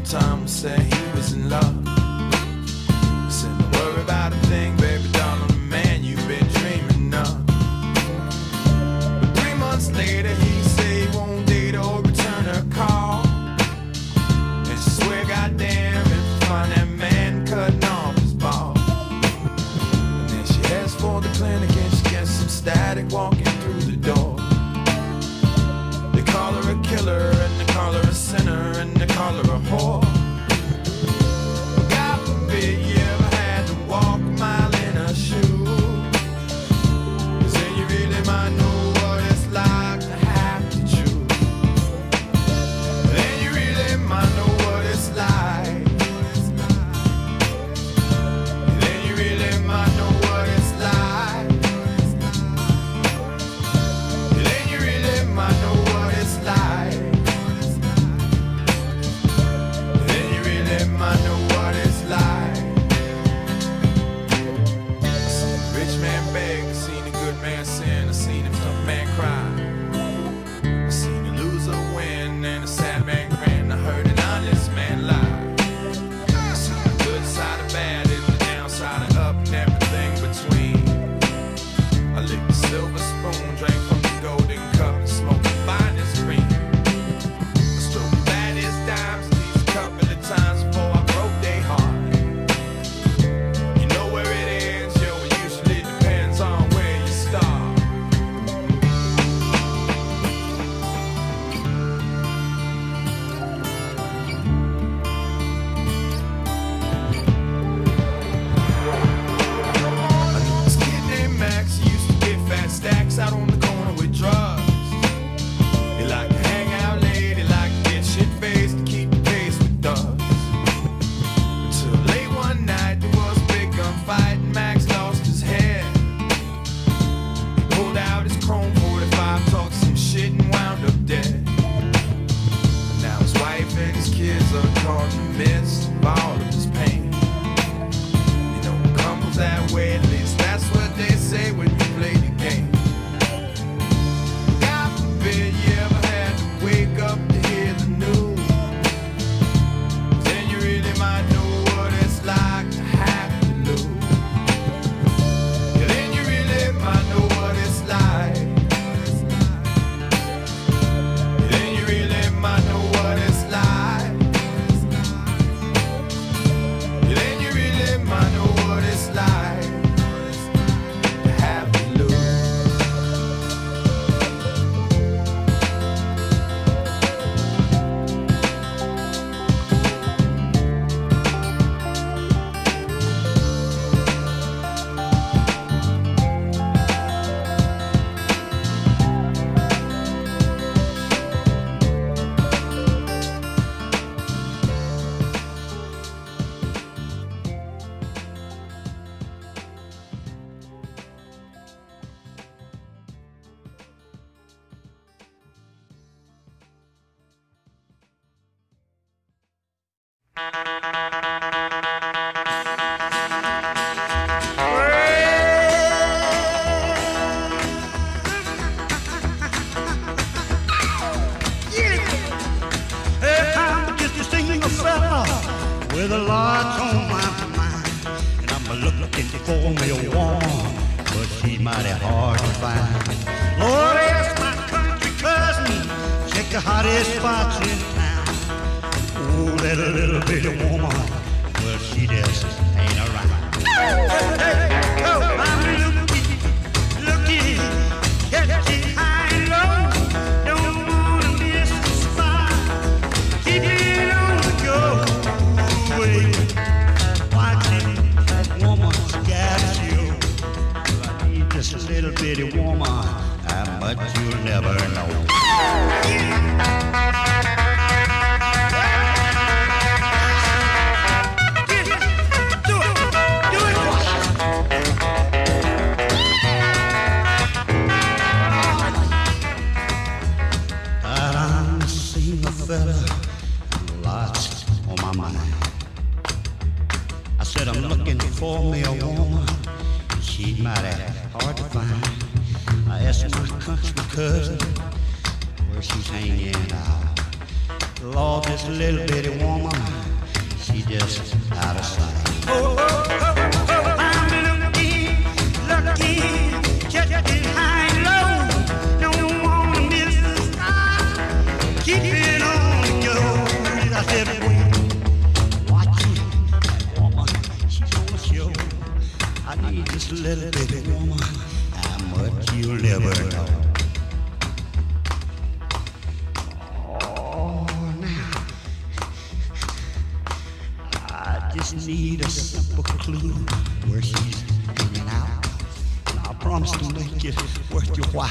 one time said he was in love. He said, don't worry about a thing, baby doll, I'm the man you've been dreaming of. But 3 months later he said he won't date or return her call. And she swear, goddamn, if you find that man cutting off his balls. And then she heads for the clinic and she gets some static walking through the door. They call her a killer and they call her a sinner and they call her a whore. God forbid you ever had to walk a mile in her shoes, 'cause then you really might know what it's like to have to choose. Then you really might know what it's like. Then you really might know what it's like. Then you really might know what it's like. Then you really might know what it's like. I seen a rich man beg, I seen a good man sin, I seen a tough man cry. I seen a loser win and a sad man grin, I heard an honest man lie. I seen the good side of bad and the downside of up and everything between. I licked the silver spoon, drank from the golden cup, and smoked the finest green. I stroked the baddest dimes at least a couple of times before I broke their heart. You know where it ends, yo, it usually depends on where you start. I knew this kid named Max, he used to get fat stacks out on the corner with drugs. He liked to hang out late, he liked to get shit-faced to keep the pace with thugs. Until late one night there was a big gunfight and Max lost his head. He pulled out his chrome 45, talked some shit and wound up dead. And now his wife and his kids are caught in the midst of all of his pain. You know, it crumbles that way, at least that's what they say when you play the game. God forbid you ever had to wake up to hear the news. Then you really might know what it's like to have to lose. Yeah, then you really might know what it's like. Yeah, then you really might know what it's like. Yeah, then you really might know what it's like to have to lose. Hey, I'm just a single fella with a lot on my mind, and I'm looking for me a woman, but she's mighty hard to find. Lord, ask my country cousin, check the hottest spots in town. Oh, that little bitty woman, well, she just ain't around. Hey, oh, I'm looking, catchy high and low. Don't wanna miss the spot. Keep it on the go. Wait, watching that woman's got you. Well, I need just a little bitty woman, but you'll never know. Fella, lots on my mind. I said I'm looking for me a woman, she's mighty hard to find. I asked my country cousin where she's hanging out. Lord, this little bitty woman, she just out of sight. I'm looking, checking high and low. Don't wanna miss the sky. Keep it on the go. I said, wait, watch it, that woman, she's gonna show. I need this little bitty woman, how much you'll never know. Just need a simple clue where she's hanging out. And I promise to make it worth your while.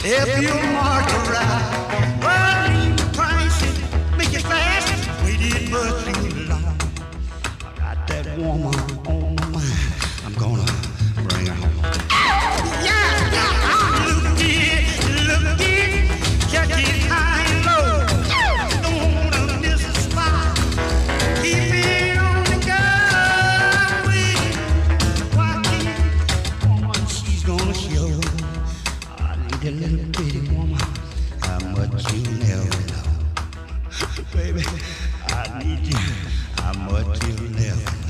If you mark her right, well, leave the price and make it fast. Waited but too long. I got that woman on my mind. I'm gonna bring her home. Yeah, I'm looking, checking high and low. Don't wanna miss a spot. Keep it on. A little bitty woman, how much you never know. Baby, I need you, how much you never know.